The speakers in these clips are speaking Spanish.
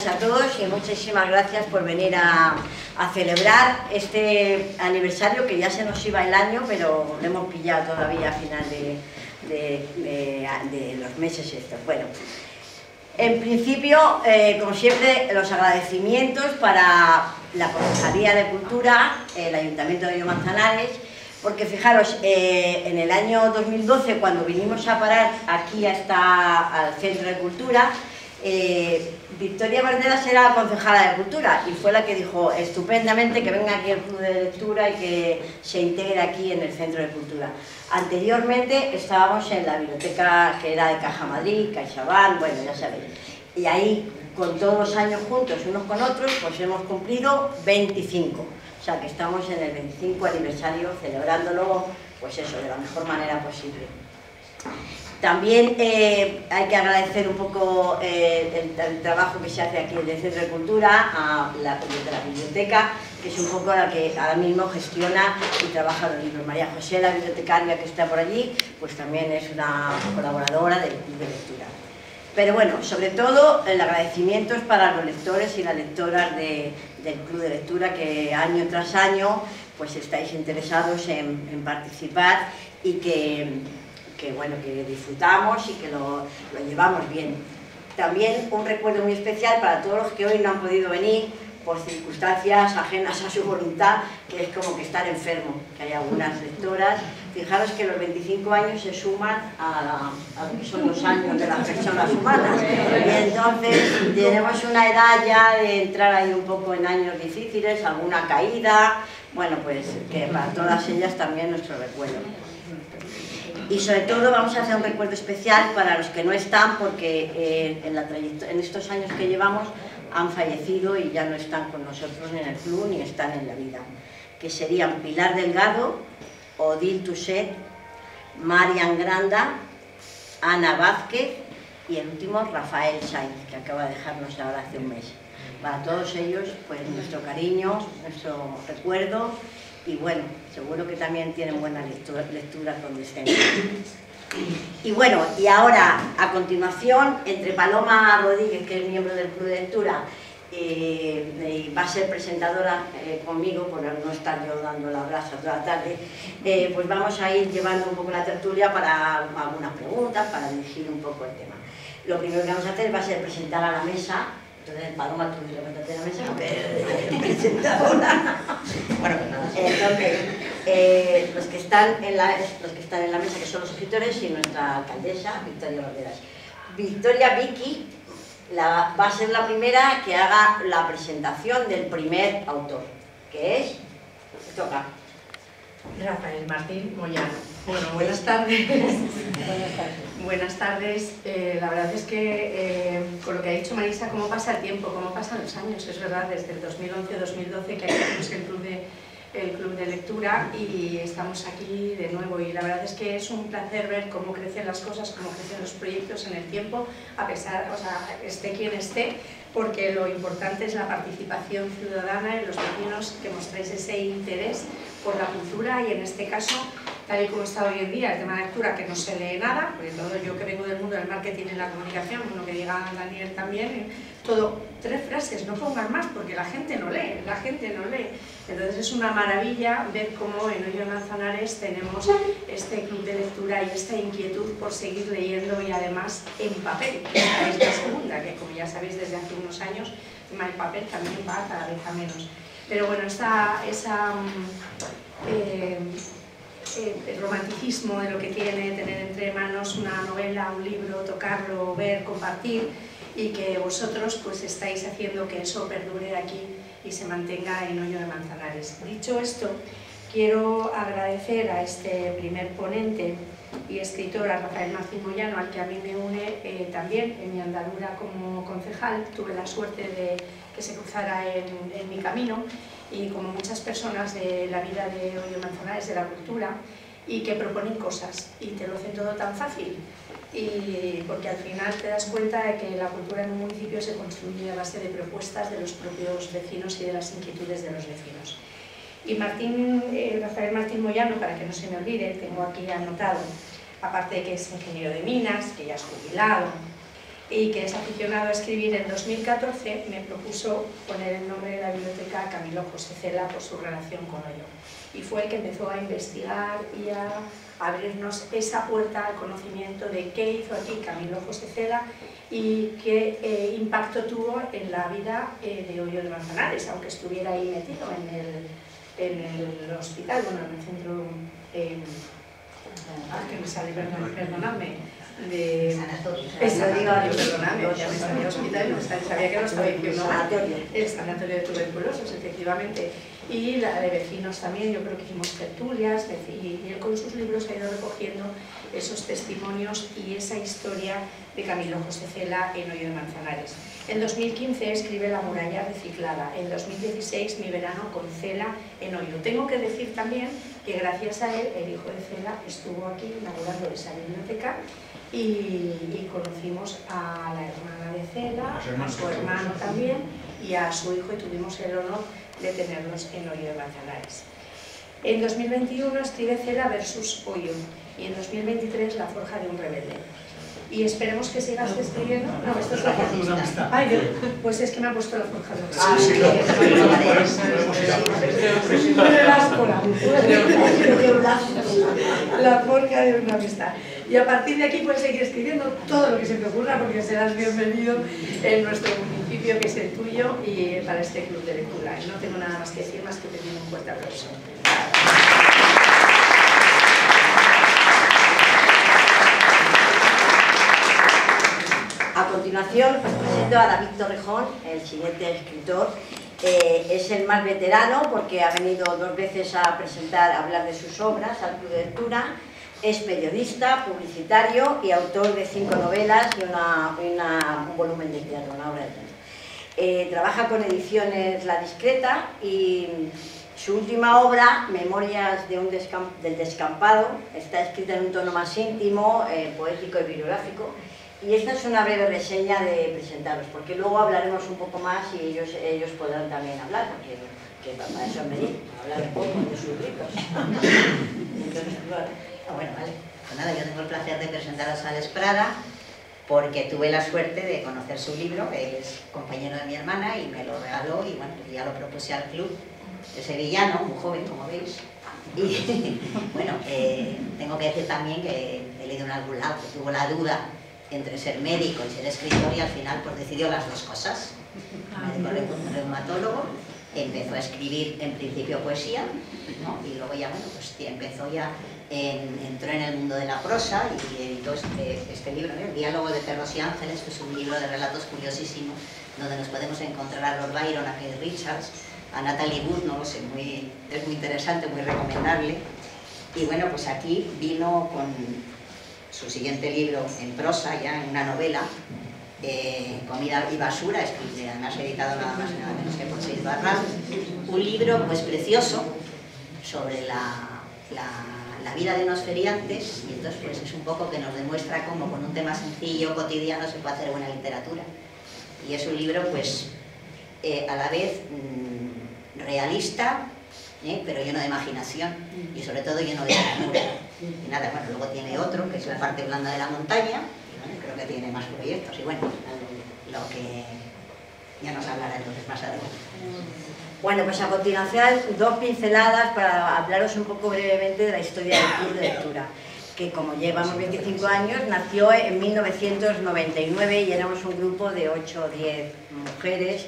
a todos y muchísimas gracias por venir a celebrar este aniversario que ya se nos iba el año, pero lo hemos pillado todavía a final de los meses estos. Bueno, en principio, como siempre, los agradecimientos para la Concejalía de Cultura, el Ayuntamiento de Hoyo Manzanares, porque fijaros, en el año 2012, cuando vinimos a parar aquí al Centro de Cultura, Victoria Banderas era concejala de Cultura y fue la que dijo estupendamente que venga aquí el Club de Lectura y que se integre aquí en el Centro de Cultura. Anteriormente estábamos en la biblioteca que era de Caja Madrid, CaixaBank, bueno, ya sabéis. Y ahí, con todos los años juntos, unos con otros, pues hemos cumplido 25. O sea, que estamos en el 25 aniversario, celebrándolo, pues eso, de la mejor manera posible. También hay que agradecer un poco el trabajo que se hace aquí en el Centro de Cultura a la biblioteca, que es un poco la que ahora mismo gestiona y trabaja los libros. María José, la bibliotecaria que está por allí, pues también es una colaboradora del Club de Lectura. Pero bueno, sobre todo el agradecimiento es para los lectores y las lectoras del Club de Lectura, que año tras año pues estáis interesados en participar y que bueno, que disfrutamos y que lo llevamos bien. También un recuerdo muy especial para todos los que hoy no han podido venir por circunstancias ajenas a su voluntad, que es como que estar enfermo, que hay algunas lectoras. Fijaros que los 25 años se suman a lo que son los años de las personas humanas. Y entonces tenemos una edad ya de entrar ahí un poco en años difíciles, alguna caída, bueno, pues que para todas ellas también nuestro recuerdo. Y sobre todo vamos a hacer un recuerdo especial para los que no están, porque en estos años que llevamos han fallecido y ya no están con nosotros ni en el club ni están en la vida, que serían Pilar Delgado, Odile Tusset, Marian Granda, Ana Vázquez y el último Rafael Sainz, que acaba de dejarnos ahora hace un mes. Para todos ellos, pues nuestro cariño, nuestro recuerdo. Y bueno, seguro que también tienen buenas lecturas donde estén. Y bueno, y ahora, a continuación, entre Paloma Rodríguez, que es miembro del Club de Lectura, y va a ser presentadora conmigo, por no estar yo dando la brasa toda la tarde, pues vamos a ir llevando un poco la tertulia para algunas preguntas, para dirigir un poco el tema. Lo primero que vamos a hacer va a ser presentar a la mesa. Entonces, Paloma, tú levántate de la mesa, presentadora. Bueno, entonces, los que están en la mesa, que son los escritores, y nuestra alcaldesa, Victoria Banderas. Victoria Vicky va a ser la primera que haga la presentación del primer autor, que es, toca, Rafael Martín Moyano. Bueno, buenas tardes. Buenas tardes. La verdad es que con lo que ha dicho Marisa, cómo pasa el tiempo, cómo pasan los años. Es verdad, desde el 2011-2012 que hacemos el club de lectura y estamos aquí de nuevo, y la verdad es que es un placer ver cómo crecen las cosas, cómo crecen los proyectos en el tiempo, a pesar, o sea, esté quien esté, porque lo importante es la participación ciudadana en los vecinos, que mostréis ese interés por la cultura, y en este caso, tal y como está hoy en día el tema de lectura, que no se lee nada, porque todo, yo que vengo del mundo del marketing y la comunicación, lo que diga Daniel también, todo, 3 frases, no pongan más, porque la gente no lee, Entonces es una maravilla ver cómo en Hoyo Manzanares tenemos este club de lectura y esta inquietud por seguir leyendo, y además en papel. Esta es la segunda, que como ya sabéis desde hace unos años, el papel también va cada vez a menos. Pero bueno, el romanticismo de lo que tiene tener entre manos una novela, un libro, tocarlo, ver, compartir, y que vosotros pues estáis haciendo que eso perdure aquí y se mantenga en Hoyo de Manzanares. Dicho esto, quiero agradecer a este primer ponente y escritor, a Rafael Martín Moyano, al que a mí me une también en mi andadura como concejal. Tuve la suerte de que se cruzara en mi camino, y como muchas personas de la vida de Hoyo Manzanares, de la cultura, y que proponen cosas y te lo hacen todo tan fácil, y porque al final te das cuenta de que la cultura en un municipio se construye a base de propuestas de los propios vecinos y de las inquietudes de los vecinos. Y Rafael Martín Moyano, para que no se me olvide, tengo aquí anotado, aparte de que es ingeniero de minas, que ya es jubilado, y que es aficionado a escribir, en 2014 me propuso poner el nombre de la biblioteca a Camilo José Cela por su relación con Oyo. Y fue el que empezó a investigar y a abrirnos esa puerta al conocimiento de qué hizo aquí Camilo José Cela y qué impacto tuvo en la vida de Oyo de Manzanares, aunque estuviera ahí metido en el hospital, bueno, en el centro, que me sale, perdonadme, de sanatorio, perdonadme, ya me salía hospital, no sabía que no estaba diciendo el sanatorio de tuberculosos, efectivamente, y la de vecinos también. Yo creo que hicimos tertulias y él con sus libros ha ido recogiendo esos testimonios y esa historia de Camilo José Cela en Oyo de Manzanares. En 2015 escribe La muralla reciclada, en 2016 Mi verano con Cela en Oyo. Tengo que decir también que gracias a él el hijo de Cela estuvo aquí inaugurando esa biblioteca y conocimos a la hermana de Cela, a su hermano también y a su hijo, y tuvimos el honor de tenerlos en Oyo de Manzanares. En 2021 escribe Cela versus Oyo y en 2023 La forja de un rebelde. Y esperemos que sigas escribiendo. No, esto es la forja. Ay, pues es que me ha puesto La forja de un rebelde. La forja de una amistad. Y a partir de aquí puedes seguir escribiendo todo lo que se te ocurra, porque serás bienvenido en nuestro municipio, que es el tuyo, y para este club de lectura. Y no tengo nada más que decir, más que pedir un fuerte aplauso. A continuación, pues presento a David Torrejón, el siguiente escritor. Es el más veterano porque ha venido 2 veces a hablar de sus obras al Club de Lectura. Es periodista, publicitario y autor de 5 novelas y un volumen de teatro, una obra de teatro. Trabaja con Ediciones La Discreta y su última obra, Memorias del Descampado, está escrita en un tono más íntimo, poético y bibliográfico. Y esta es una breve reseña de presentaros, porque luego hablaremos un poco más y ellos podrán también hablar, porque para eso han venido, a hablar un poco de sus libros. Entonces, bueno, vale. Pues nada, yo tengo el placer de presentar a Sales Prada, porque tuve la suerte de conocer su libro. Él es compañero de mi hermana y me lo regaló, y bueno, ya lo propuse al club. Es sevillano, muy joven, como veis. Y bueno, tengo que decir también que he leído en algún lado que tuvo la duda entre ser médico y ser escritor, y al final pues decidió las 2 cosas. Médico reumatólogo, empezó a escribir en principio poesía, ¿no? Y luego ya, bueno, pues empezó ya, entró en el mundo de la prosa y editó este libro, ¿no? El diálogo de perros y ángeles, que es un libro de relatos curiosísimo, donde nos podemos encontrar a Lord Byron, a Keith Richards, a Natalie Wood, no lo sé, es muy interesante, muy recomendable. Y bueno, pues aquí vino con su siguiente libro en prosa, ya en una novela, Comida y basura, escrito, además editado nada más y nada menos que por 6 barras, un libro pues precioso sobre la vida de unos feriantes, y entonces pues es un poco que nos demuestra cómo con un tema sencillo, cotidiano, se puede hacer buena literatura. Y es un libro pues a la vez realista, pero lleno de imaginación y sobre todo lleno de ternura. Y nada, bueno, luego tiene otro, que es La parte blanda de la montaña, y bueno, creo que tiene más proyectos, y bueno, lo que ya nos hablará entonces más adelante. Bueno, pues a continuación 2 pinceladas para hablaros un poco brevemente de la historia del Club de Lectura, que como llevamos 25 años, nació en 1999 y éramos un grupo de 8 o 10 mujeres,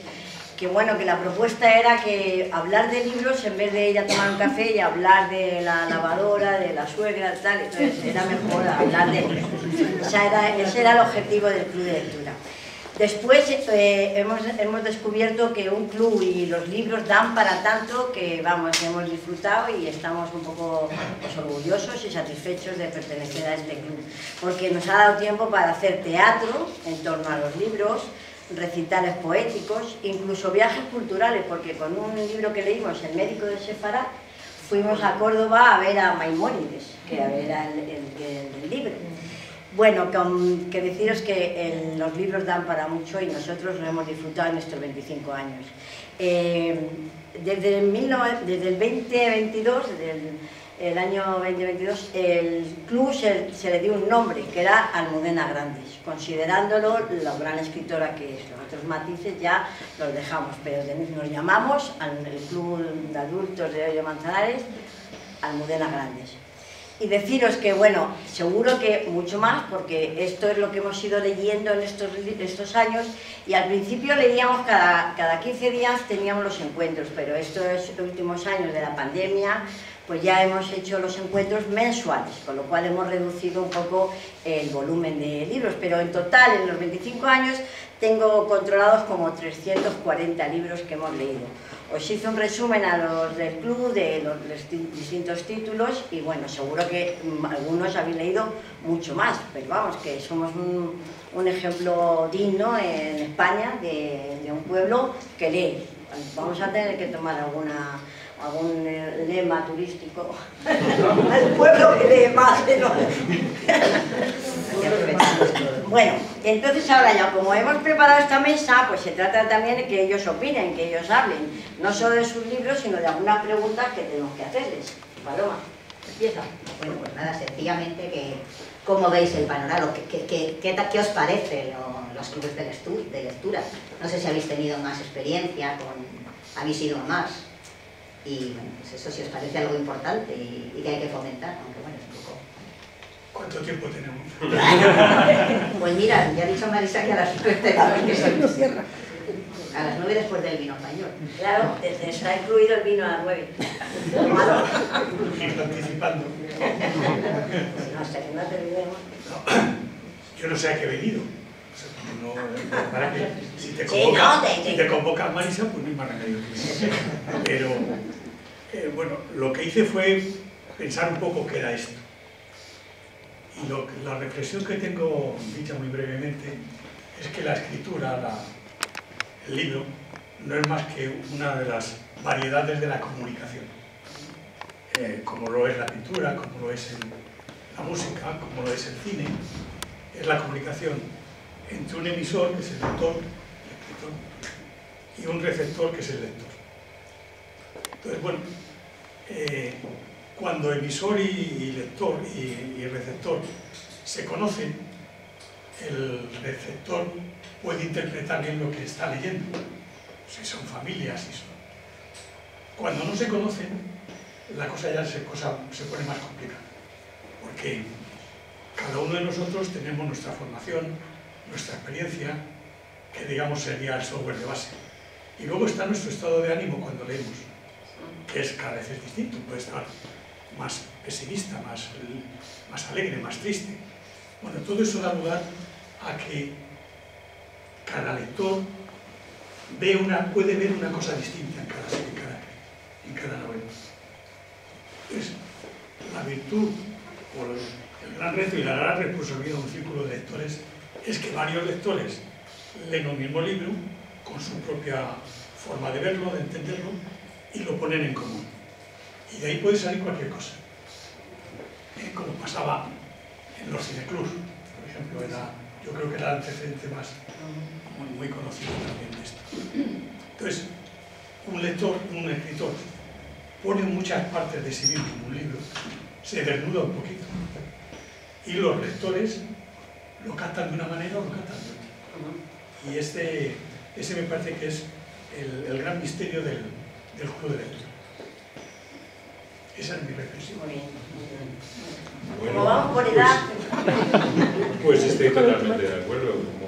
que bueno, que la propuesta era que hablar de libros en vez de ir a tomar un café y hablar de la lavadora, de la suegra, tal, entonces era mejor hablar de libros. O sea, ese era el objetivo del Club de Lectura. Después hemos descubierto que un club y los libros dan para tanto que, vamos, hemos disfrutado y estamos un poco pues, orgullosos y satisfechos de pertenecer a este club, porque nos ha dado tiempo para hacer teatro en torno a los libros, recitales poéticos, incluso viajes culturales, porque con un libro que leímos, El médico de Sefarad, fuimos a Córdoba a ver a Maimónides, que era el libro. Bueno, que deciros que los libros dan para mucho y nosotros lo hemos disfrutado en estos 25 años. Desde el 2022, el año 2022, el club se le dio un nombre, que era Almudena Grandes, considerándolo la gran escritora que es. Los otros matices ya los dejamos, pero nos llamamos, el club de adultos de Hoyo Manzanares, Almudena Grandes. Y deciros que, bueno, seguro que mucho más, porque esto es lo que hemos ido leyendo en estos años, y al principio leíamos cada 15 días teníamos los encuentros, pero estos últimos años de la pandemia, pues ya hemos hecho los encuentros mensuales, con lo cual hemos reducido un poco el volumen de libros, pero en total, en los 25 años, tengo controlados como 340 libros que hemos leído. Os hice un resumen a los del club de los distintos títulos y bueno, seguro que algunos habéis leído mucho más, pero vamos, que somos un ejemplo digno en España de un pueblo que lee. Vamos a tener que tomar algún lema turístico. El pueblo que lee más de lo... Bueno, entonces ahora ya, como hemos preparado esta mesa, pues se trata también de que ellos opinen, que ellos hablen, no solo de sus libros, sino de algunas preguntas que tenemos que hacerles. Paloma, empieza. Bueno, pues nada, sencillamente, ¿cómo veis el panorama? ¿Qué os parece los clubes de lectura? No sé si habéis tenido más experiencia, habéis ido más, y bueno, pues eso si os parece algo importante y que hay que fomentar, aunque bueno, es un poco... ¿Cuánto tiempo tenemos? Pues mira, ya ha dicho Marisa que a las 9 tenemos a las 9 después del vino español. Claro, está incluido el vino a las 9. Ir anticipando. Hasta que no terminemos. Yo no sé a qué he venido. O sea, para que, si te convoca Marisa, pues no hay más remedio que venir. Pero, bueno, lo que hice fue pensar un poco qué era esto. Y la reflexión que tengo dicha muy brevemente es que la escritura, el libro, no es más que una de las variedades de la comunicación, como lo es la pintura, como lo es la música, como lo es el cine. Es la comunicación entre un emisor, que es el autor, el escritor, y un receptor, que es el lector. Entonces, bueno, cuando emisor y lector y receptor se conocen, el receptor puede interpretar bien lo que está leyendo, si son familias, si son... Cuando no se conocen, la cosa ya se pone más complicada, porque cada uno de nosotros tenemos nuestra formación, nuestra experiencia, que digamos sería el software de base. Y luego está nuestro estado de ánimo cuando leemos, que es cada vez distinto, puede estar más pesimista, más alegre, más triste. Bueno, todo eso da lugar a que cada lector puede ver una cosa distinta en cada novela. Entonces, la virtud, o el gran reto y la gran responsabilidad de un círculo de lectores es que varios lectores leen un mismo libro con su propia forma de verlo, de entenderlo, y lo ponen en común. Y de ahí puede salir cualquier cosa. Como pasaba en los cineclubs, por ejemplo, yo creo que era el antecedente muy conocido también de esto. Entonces, un lector, un escritor, pone muchas partes de sí mismo en un libro, se desnuda un poquito, y los lectores lo captan de una manera o lo captan de otra. Y ese me parece que es el gran misterio del club de lectura. Esa es mi reflexión. Muy bien. Bueno, ¿Cómo vamos por edad? Pues estoy totalmente de acuerdo, como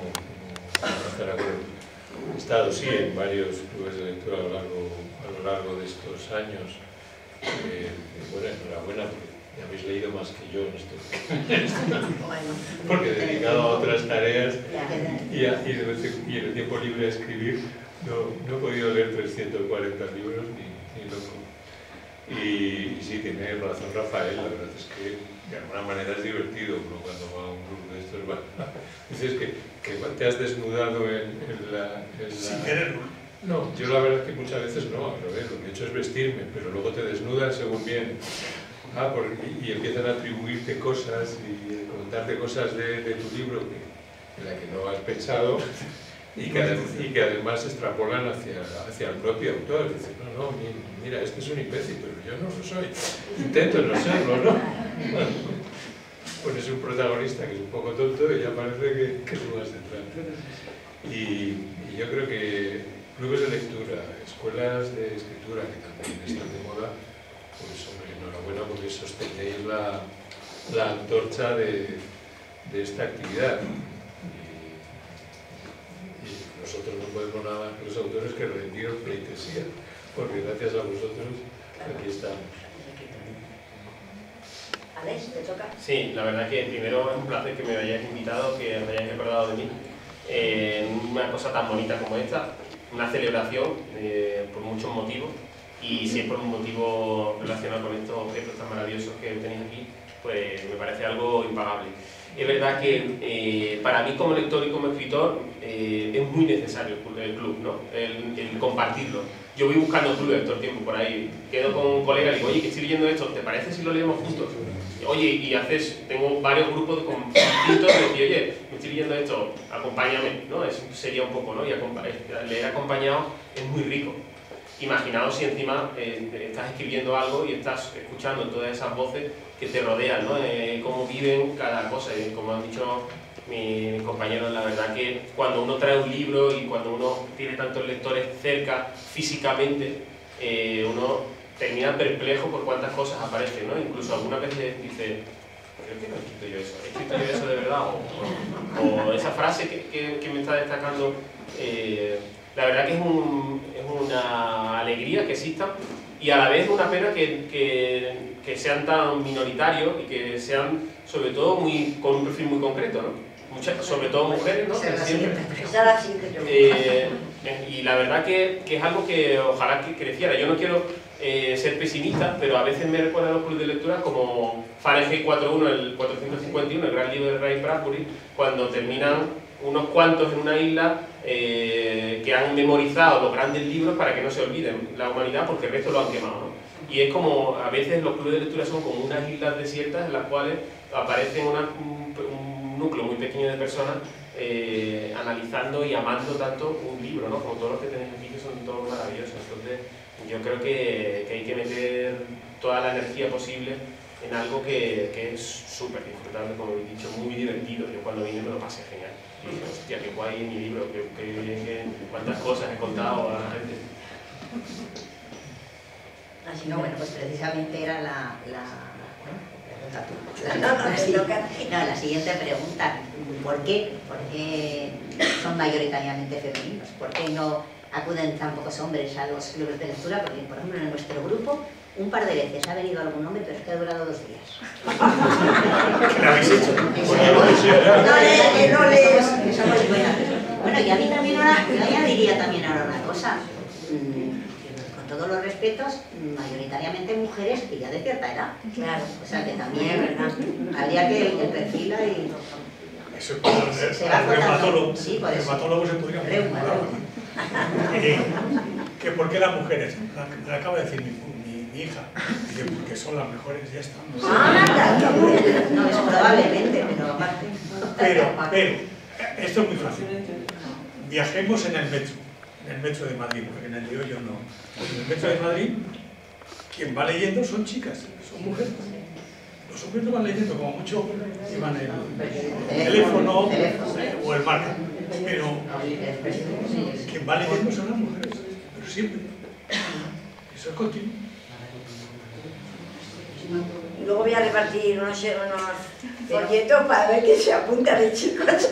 estar de acuerdo. He estado, sí, en varios clubes de lectura a lo largo de estos años. Bueno, enhorabuena, porque ya habéis leído más que yo en esto. Porque dedicado a otras tareas y en el tiempo libre a escribir, no he podido leer 340 libros ni loco. Y sí, tiene razón Rafael, la verdad es que de alguna manera es divertido uno cuando va a un club de estos. Dices que te has desnudado en la... Sin quererlo. No, yo la verdad es que muchas veces no, al revés, lo que he hecho es vestirme, pero luego te desnudas según viene. Y empiezan a atribuirte cosas y contarte cosas de tu libro en la que no has pensado, y que además extrapolan hacia el propio autor. Dicen, no, mira, este es un imbécil, pero yo no lo soy. Intento no serlo, ¿no? Pones un protagonista que es un poco tonto y ya parece que tú vas detrás. Y yo creo que clubes de lectura, escuelas de escritura que también están de moda, pues hombre, enhorabuena porque sostenéis la antorcha de esta actividad. Y nosotros no podemos nada más que los autores que rendiros pleitesía, porque gracias a vosotros aquí estamos. Alex, ¿te toca? Sí, la verdad que primero es un placer que me hayáis invitado, que os hayáis recordado de mí. Una cosa tan bonita como esta, una celebración por muchos motivos, y si es por un motivo relacionado con estos objetos tan maravillosos que tenéis aquí, pues me parece algo impagable. Es verdad que para mí como lector y como escritor es muy necesario el club, ¿no? El compartirlo. Yo voy buscando clubes todo el tiempo por ahí, quedo con un colega y digo, oye, que estoy leyendo esto, ¿te parece si lo leemos juntos? Oye, y tengo varios grupos distintos de decir, oye, me estoy leyendo esto, acompáñame, ¿no? Eso sería un poco, ¿no? Y leer acompañado es muy rico. Imaginaos si encima estás escribiendo algo y estás escuchando todas esas voces que te rodean, ¿no? Cómo viven cada cosa, y como han dicho mis compañeros, la verdad que cuando uno trae un libro y cuando uno tiene tantos lectores cerca físicamente, uno termina perplejo por cuántas cosas aparecen, ¿no? Incluso algunas veces dice, creo que no he escrito yo eso, ¿he escrito yo eso de verdad? O esa frase que me está destacando, la verdad que es una alegría que existan, y a la vez una pena que sean tan minoritarios y que sean sobre todo con un perfil muy concreto, ¿no? Sobre todo mujeres, ¿no? Y la verdad que es algo que ojalá que creciera. Yo no quiero ser pesimista, pero a veces me recuerdan los clubes de lectura como Fahrenheit 4.1, el 451, el gran libro de Ray Bradbury, cuando terminan unos cuantos en una isla que han memorizado los grandes libros para que no se olviden la humanidad, porque el resto lo han quemado, ¿no? Y es como, a veces los clubes de lectura son como unas islas desiertas en las cuales aparecen un núcleo muy pequeño de personas analizando y amando tanto un libro, ¿no? Como todos los que tenéis aquí, que son todos maravillosos. Entonces, yo creo que hay que meter toda la energía posible en algo que es súper disfrutable, como he dicho, muy divertido. Yo cuando vine me lo pasé genial. Y dije, hostia, qué guay mi libro, cuántas cosas he contado a la gente. Así no, bueno, pues precisamente era la siguiente pregunta. ¿Por qué son mayoritariamente femeninos? ¿Por qué no acuden tan pocos hombres a los clubes de lectura? Porque, por ejemplo, en nuestro grupo, un par de veces ha venido algún hombre, pero es que ha durado 2 días. ¿Qué habéis hecho? No lees. Somos buenas. Bueno, y a mí también ahora, yo añadiría también ahora una cosa. Con todos los respetos, mayoritariamente mujeres que ya de cierta edad. Claro. O sea que también habría que el perfil ahí. Eso es para el reumatólogo. Sí, por eso. Reumatólogo se podría preguntar. Que por qué las mujeres, me acaba de decir mi hija, dice, porque son las mejores, ya está. No, es probablemente, pero aparte. Pero, esto es muy fácil. Viajemos en el metro de Madrid, porque en el de hoy yo no. En el metro de Madrid, quien va leyendo son chicas, son mujeres. Los hombres no van leyendo, como mucho llevan el teléfono o el marca. Pero quien va leyendo son las mujeres, pero siempre. Eso es continuo. Y luego voy a repartir unos folletos para ver que se apunta de chicos.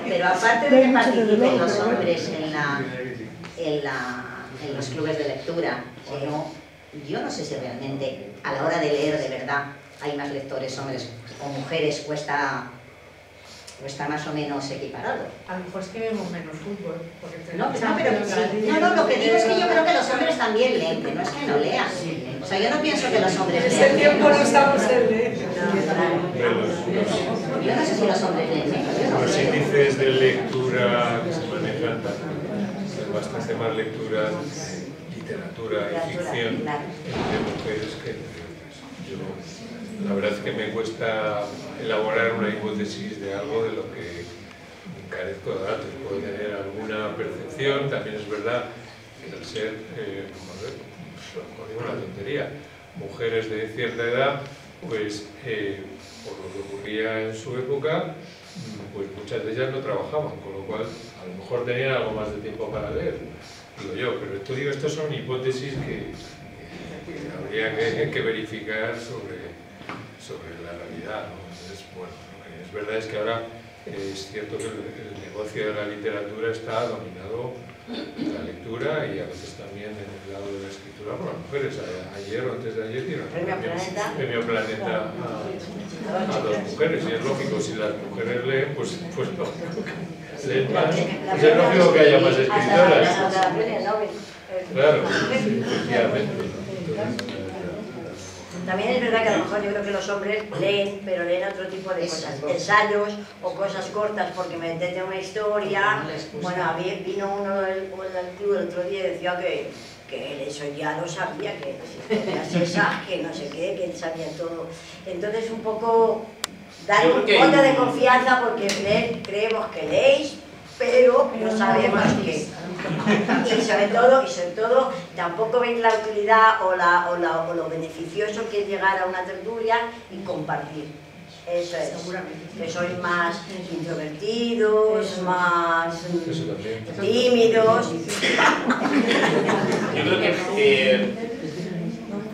Pero aparte de que participen los hombres en los clubes de lectura, o no, yo no sé si realmente a la hora de leer de verdad hay más lectores hombres o mujeres, o está más o menos equiparado. A lo mejor es que vemos menos fútbol. No, lo que digo es que yo creo que los hombres también leen, que no es que no lean. O sea, yo no pienso que los hombres lean. Ese tiempo no estamos en leer. Yo no sé si los hombres leen menos. Los índices de lectura que se manejan, hay bastante más lectura de literatura y ficción de mujeres que de hombres. La verdad es que me cuesta elaborar una hipótesis de algo de lo que carezco de datos, puedo tener alguna percepción. También es verdad que al ser, como digo, una tontería, mujeres de cierta edad, pues por lo que ocurría en su época, pues muchas de ellas no trabajaban, con lo cual a lo mejor tenían algo más de tiempo para leer, digo yo, pero esto son hipótesis que habría que verificar sobre la realidad, ¿no? Entonces, bueno, lo que es verdad es que ahora es cierto que el negocio de la literatura está dominado por la lectura y a veces también en el lado de la escritura por las mujeres. Ayer o antes de ayer dieron Premio Planeta a dos mujeres, y es lógico, si las mujeres leen, pues no, leen más, pues es lógico que haya más escritoras. Claro, efectivamente. También es verdad que a lo mejor yo creo que los hombres leen, pero leen otro tipo de cosas, ensayos o cosas cortas porque me entiende una historia. Bueno, vino uno del club el otro día y decía que él eso ya lo sabía, que que no sé qué, que él sabía todo. Entonces un poco dar un voto de confianza porque creemos que leéis, pero no sabemos qué. Y sobre todo, tampoco veis la utilidad o lo beneficioso que es llegar a una tertulia y compartir. Eso es. Que sois más introvertidos, más tímidos. Yo creo que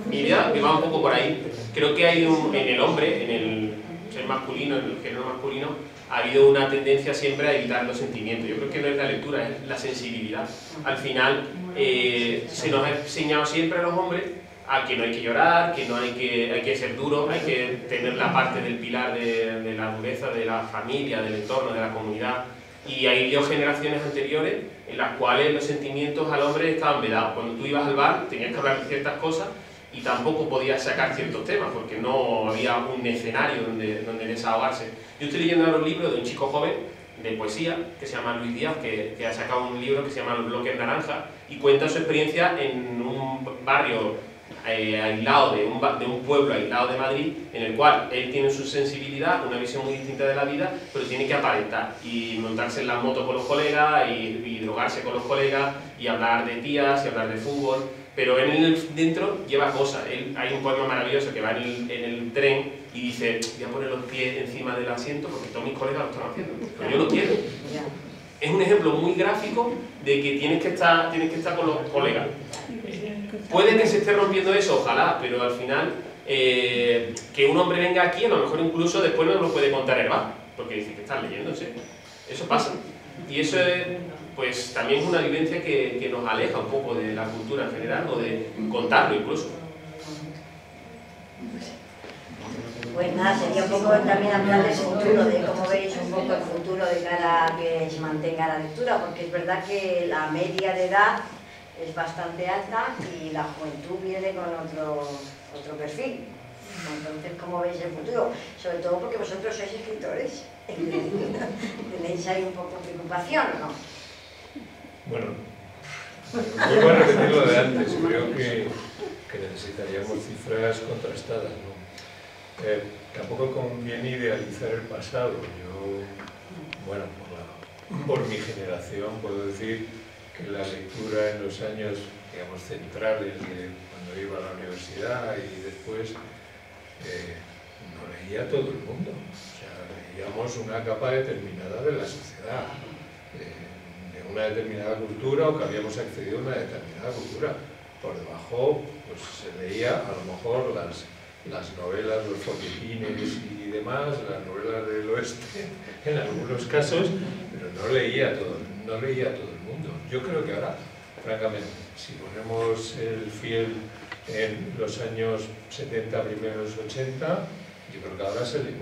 mi idea va un poco por ahí. Creo que hay en el hombre, en el ser masculino, en el género masculino, ha habido una tendencia siempre a evitar los sentimientos. Yo creo que no es la lectura, es la sensibilidad. Al final se nos ha enseñado siempre a los hombres a que no hay que llorar, que no hay que ser duro, hay que tener la parte del pilar de la dureza de la familia, del entorno, de la comunidad. Y hay habido generaciones anteriores en las cuales los sentimientos al hombre estaban vedados. Cuando tú ibas al bar tenías que hablar de ciertas cosas y tampoco podías sacar ciertos temas porque no había un escenario donde desahogarse. Yo estoy leyendo ahora un libro de un chico joven de poesía que se llama Luis Díaz, que ha sacado un libro que se llama Los bloques naranja y cuenta su experiencia en un barrio aislado de un pueblo aislado de Madrid, en el cual él tiene su sensibilidad, una visión muy distinta de la vida, pero tiene que aparentar y montarse en la moto con los colegas y drogarse con los colegas y hablar de tías y hablar de fútbol, pero él dentro lleva cosas. Hay un poema maravilloso que va en el tren y dice: voy a poner los pies encima del asiento porque todos mis colegas lo están haciendo, pero yo lo quiero. Es un ejemplo muy gráfico de que tienes que estar con los colegas. Puede que se esté rompiendo eso, ojalá, pero al final que un hombre venga aquí, a lo mejor incluso después no lo puede contar el bar, porque dice que estás leyéndose. Eso pasa. Y eso es, pues también es una vivencia que nos aleja un poco de la cultura en general, o de contarlo incluso. Pues nada, sería un poco también hablar del futuro, de cómo veis un poco el futuro de cara a que se mantenga la lectura, porque es verdad que la media de edad es bastante alta y la juventud viene con otro perfil. Entonces, ¿cómo veis el futuro? Sobre todo porque vosotros sois escritores. ¿Tenéis ahí un poco de preocupación o no? Bueno, vuelvo a repetir lo de antes. Creo que necesitaríamos cifras contrastadas, ¿no? Tampoco conviene idealizar el pasado. Yo, bueno, por mi generación puedo decir que la lectura en los años, digamos, centrales de cuando iba a la universidad y después, no leía todo el mundo. O sea, leíamos una capa determinada de la sociedad, de una determinada cultura, o que habíamos accedido a una determinada cultura. Por debajo, pues se leía a lo mejor las novelas, los folletines y demás, las novelas del oeste en algunos casos, pero no leía todo el mundo. Yo creo que ahora, francamente, si ponemos el fiel en los años 70, primeros 80, yo creo que ahora se lee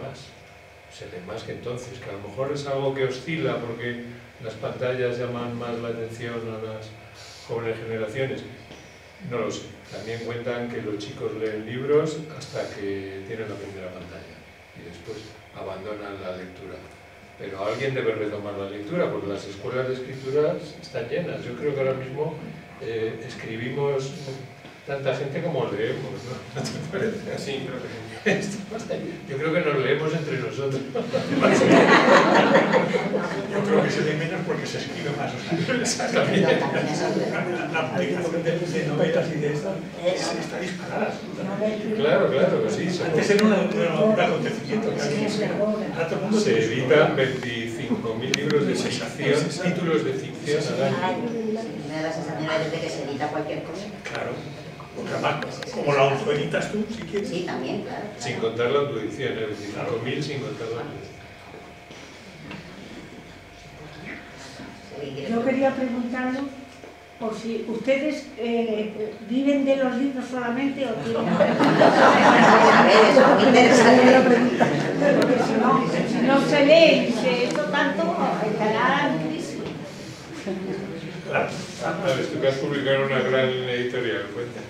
más que entonces, que a lo mejor es algo que oscila porque las pantallas llaman más la atención a las jóvenes generaciones. No lo sé. También cuentan que los chicos leen libros hasta que tienen la primera pantalla y después abandonan la lectura. Pero alguien debe retomar la lectura porque las escuelas de escritura están llenas. Yo creo que ahora mismo escribimos tanta gente como leemos, ¿no? ¿No te parece? Sí, creo que sí. Yo creo que nos leemos entre nosotros. Yo creo que se lee menos porque se escribe más. O sea, la publicación de novelas y de estas está disparada. Claro, claro, sí. Antes era un acontecimiento. Ahora todo el mundo se editan 25.000 libros de ficción, títulos de ficción al año. Me da la sensación a veces de que se edita cualquier cosa. Claro. Porque además, como la autoeditas tú, si quieres. Sí, también, claro. Sin contar la autoedición, 25.000 sin contar la autoedición. Yo quería preguntarle por si ustedes viven de los libros solamente o tienen... A ver, es muy interesante. Porque si no se lee y se esto tanto, estará en crisis. Claro, tú que has publicado una gran editorial, cuenta.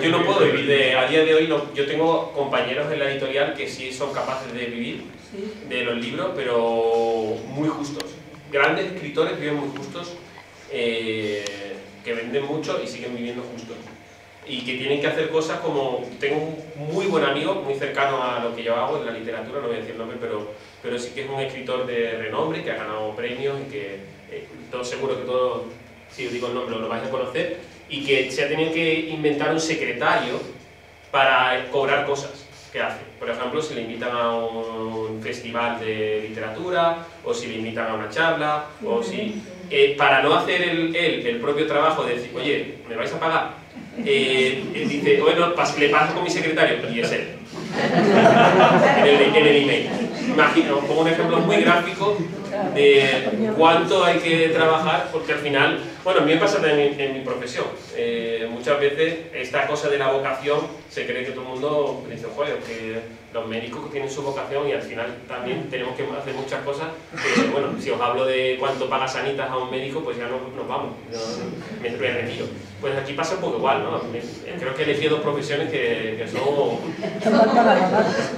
Yo no puedo vivir a día de hoy, yo tengo compañeros en la editorial que sí son capaces de vivir de los libros, pero muy justos. Grandes escritores viven muy justos, que venden mucho y siguen viviendo justos. Y que tienen que hacer cosas como... Tengo un muy buen amigo, muy cercano a lo que yo hago en la literatura, no voy a decir el nombre, pero sí que es un escritor de renombre, que ha ganado premios y que todo seguro que todos, si os digo el nombre, lo vais a conocer, y que se ha tenido que inventar un secretario para cobrar cosas que hace. Por ejemplo, si le invitan a un festival de literatura, o si le invitan a una charla, o si... para no hacer el propio trabajo de decir, oye, ¿me vais a pagar? Dice, bueno, le paso con mi secretario, y es él. en el email. Imagino, pongo un ejemplo muy gráfico de cuánto hay que trabajar, porque al final, bueno, a mí me pasa también en mi profesión. Muchas veces esta cosa de la vocación se cree que todo el mundo dice, joder, que los médicos tienen su vocación y al final también tenemos que hacer muchas cosas. Bueno, si os hablo de cuánto paga Sanitas a un médico, pues ya nos vamos, me retiro. Pues aquí pasa un poco igual, ¿no? Creo que he elegido dos profesiones que son...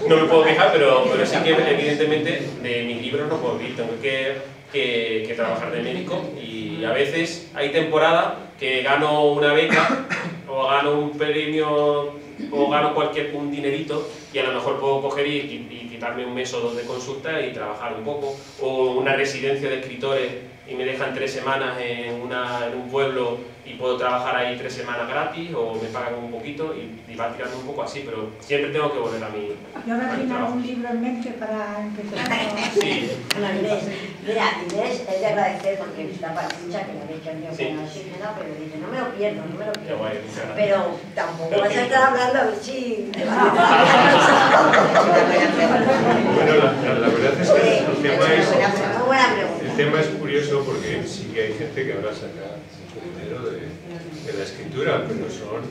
No me puedo quejar, pero sí que evidentemente de mis libros no puedo vivir, tengo que trabajar de médico y a veces hay temporadas que gano una beca o gano un premio o gano un dinerito y a lo mejor puedo coger y quitarme un mes o dos de consulta y trabajar un poco, o una residencia de escritores y me dejan 3 semanas en un pueblo y puedo trabajar ahí 3 semanas gratis o me pagan un poquito y va tirando un poco así, pero siempre tengo que volver a mi ¿Y ahora tiene algún libro en mente para empezar? Sí. Bueno, Inés, mira, Inés, es de agradecer porque está Patricia, que me habéis cambiado con oxígeno, pero dice, no me lo pierdo, no me lo pierdo. Guay, muchas gracias. Pero tampoco vas a estar hablando a ver si... Bueno, la verdad es que el tema es curioso porque sí que hay gente que ahora saca mucho dinero de la escritura, pero son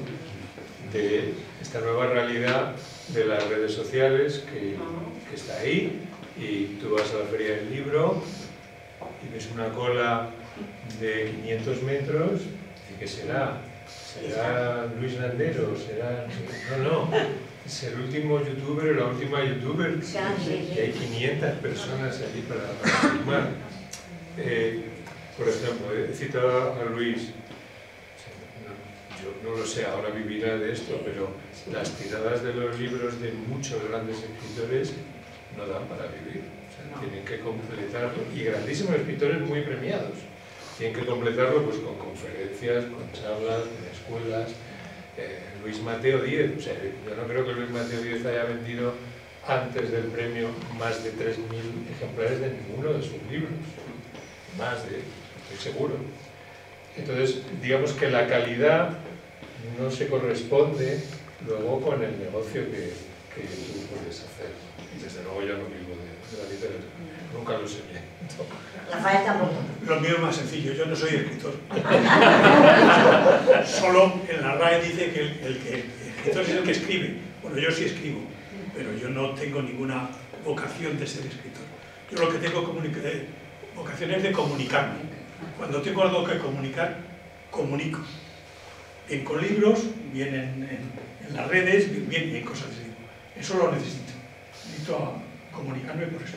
de esta nueva realidad de las redes sociales que está ahí, y tú vas a la feria del libro y ves una cola de 500 metros y ¿qué será? ¿Será Luis Landero? ¿Será...? No, es el último youtuber o la última youtuber, y hay 500 personas allí para filmar. Por ejemplo, he citado a Luis, yo no lo sé, ahora vivirá de esto, pero las tiradas de los libros de muchos grandes escritores no dan para vivir, o sea, tienen que completarlo, y grandísimos escritores muy premiados, tienen que completarlo pues con conferencias, con charlas, en escuelas. Luis Mateo Díez, o sea, yo no creo que Luis Mateo Díez haya vendido antes del premio más de 3.000 ejemplares de ninguno de sus libros, más de, estoy seguro. Entonces, digamos que la calidad no se corresponde luego con el negocio que tú puedes hacer. Y desde luego yo no vivo de la literatura, nunca lo soñé. Rafael tampoco. Lo mío es más sencillo, yo no soy escritor. Solo en la RAE dice que el escritor es el que escribe. Bueno, yo sí escribo, pero yo no tengo ninguna vocación de ser escritor. Yo lo que tengo vocación es de comunicarme. Cuando tengo algo que comunicar, comunico. Bien con libros, bien en las redes, bien en cosas así. Eso lo necesito. Necesito comunicarme por eso.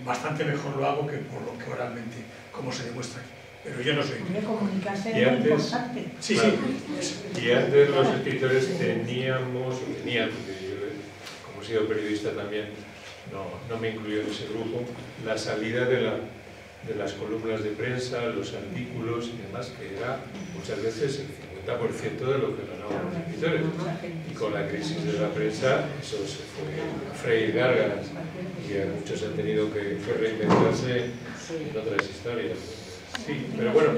Bastante mejor lo hago que por lo que oralmente, como se demuestra aquí. pero yo no soy. De comunicarse Y es muy antes- importante. Sí, Claro. sí. Y antes los escritores tenían, porque yo, como he sido periodista también, no me incluyo en ese grupo, la salida de las columnas de prensa, los artículos y demás, que era muchas veces el 50% de lo que ganaban los escritores. Y con la crisis de la prensa eso se fue a freír gárgaras y muchos han tenido que reinventarse en otras historias. Sí, pero bueno,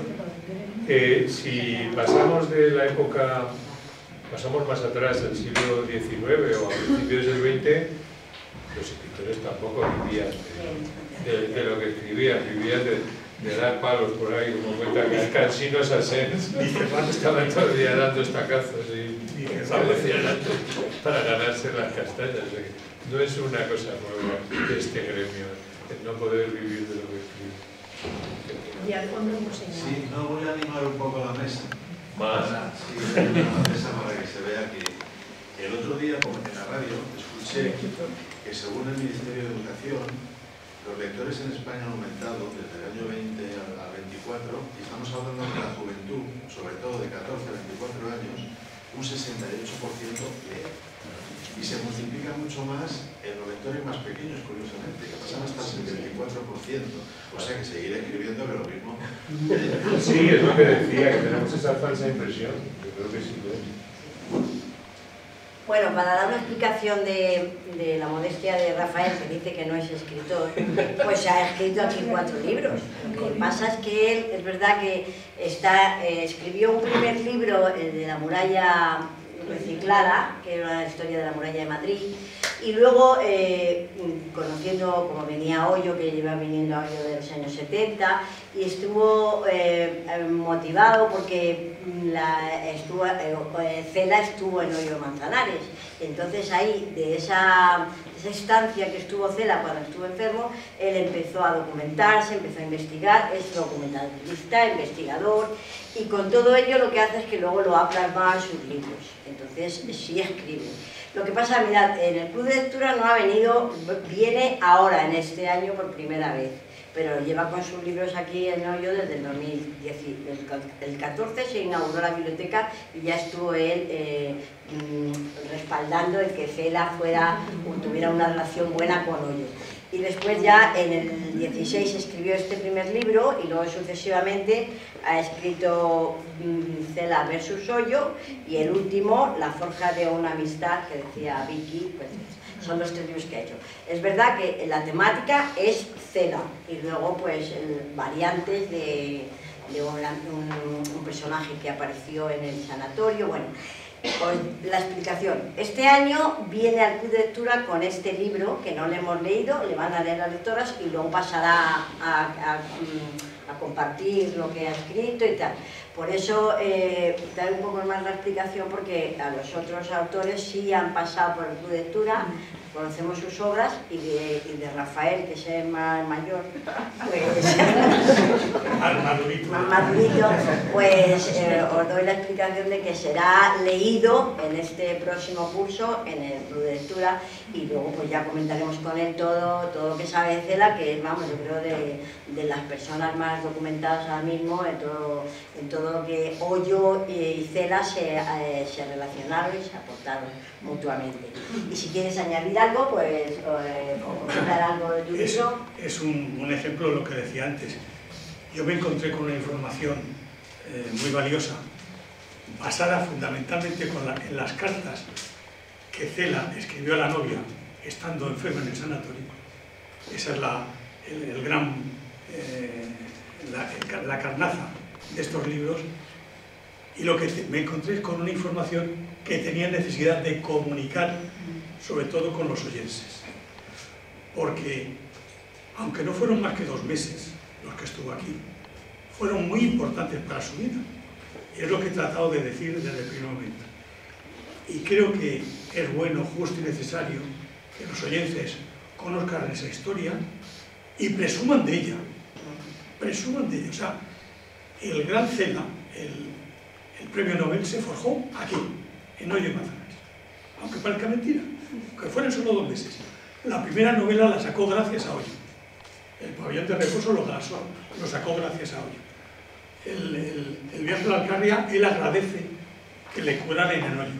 si pasamos de la época, pasamos más atrás, del siglo XIX o a principios del XX, los escritores tampoco vivían de lo que escribían, vivían de dar palos por ahí, como cuenta Cansinos Asens, estaban todo el día dando estacazos y decían antes para ganarse las castañas. No es una cosa nueva de este gremio, el no poder vivir de lo que escribe. Y al fondo no sé nada. Sí, no, voy a animar un poco la mesa. Más. Sí, la mesa para que se vea que el otro día, como en la radio, escuché que según el Ministerio de Educación, los lectores en España han aumentado desde el año 20 al 24, y estamos hablando de la juventud, sobre todo de 14 a 24 años, un 68% lee. Y se multiplica mucho más en los lectores más pequeños, curiosamente, que pasan hasta el 74%. O sea que seguiré escribiendo que lo mismo. Sí, es lo que decía, que tenemos esa falsa impresión. Yo creo que sí. Bueno, para dar una explicación de la modestia de Rafael, que dice que no es escritor, pues ha escrito aquí 4 libros. Lo que pasa es que él, es verdad que escribió un primer libro, el de la muralla reciclada, que era la historia de la muralla de Madrid, y luego, conociendo como venía Hoyo, que lleva viniendo a Hoyo de los años 70, y estuvo motivado porque Cela estuvo en Hoyo Manzanares. Entonces ahí, de esa estancia que estuvo Cela cuando estuvo enfermo, él empezó a documentarse, empezó a investigar, es documentalista, investigador, y con todo ello lo que hace es que luego lo ha plasmado en sus libros. Entonces sí escribe. Lo que pasa, mirad, en el Club de Lectura no ha venido, viene ahora, en este año, por primera vez, pero lleva con sus libros aquí en Hoyo desde el 2010. El 14 se inauguró la biblioteca y ya estuvo él respaldando el que Cela tuviera una relación buena con Hoyo. Y después ya en el 16 escribió este primer libro y luego sucesivamente ha escrito Cela versus Hoyo y el último, La forja de una amistad, que decía Vicky, pues son los 3 libros que ha hecho. Es verdad que la temática es Cela y luego pues variantes de un personaje que apareció en el sanatorio, bueno. Pues la explicación. Este año viene al Club de Lectura con este libro que no le hemos leído, le van a leer las lectoras y luego pasará a compartir lo que ha escrito y tal. Por eso dar un poco más la explicación, porque a los otros autores sí han pasado por el Club de Lectura, conocemos sus obras, y de Rafael, que es el más mayor, pues más madurito, pues os doy la explicación de que será leído en este próximo curso en el Club de Lectura, y luego pues ya comentaremos con él todo lo que sabe de Cela, que es, vamos, yo creo de las personas más documentadas ahora mismo en todo lo que Hoyo y Cela se relacionaron y se aportaron mutuamente. Y si quieres añadir algo, pues o comentar algo de tu libro. Es un ejemplo de lo que decía antes. Yo me encontré con una información muy valiosa, basada fundamentalmente en las cartas que Cela escribió a la novia estando enferma en el sanatorio. Esa es la carnaza de estos libros, y lo que me encontré es con una información que tenía necesidad de comunicar, sobre todo con los oyenses, porque aunque no fueron más que 2 meses los que estuvo aquí, fueron muy importantes para su vida, y es lo que he tratado de decir desde el primer momento. Y creo que es bueno, justo y necesario que los oyenses conozcan esa historia y presuman de ella. O sea, el gran Cela, el premio Nobel, se forjó aquí, en Hoyo Manzanares. Aunque parezca mentira, que fueron solo 2 meses. La primera novela la sacó gracias a Hoyo. El pabellón de reposo lo sacó gracias a Hoyo. viaje a la Alcarria, él agradece que le curaran en el hoyo.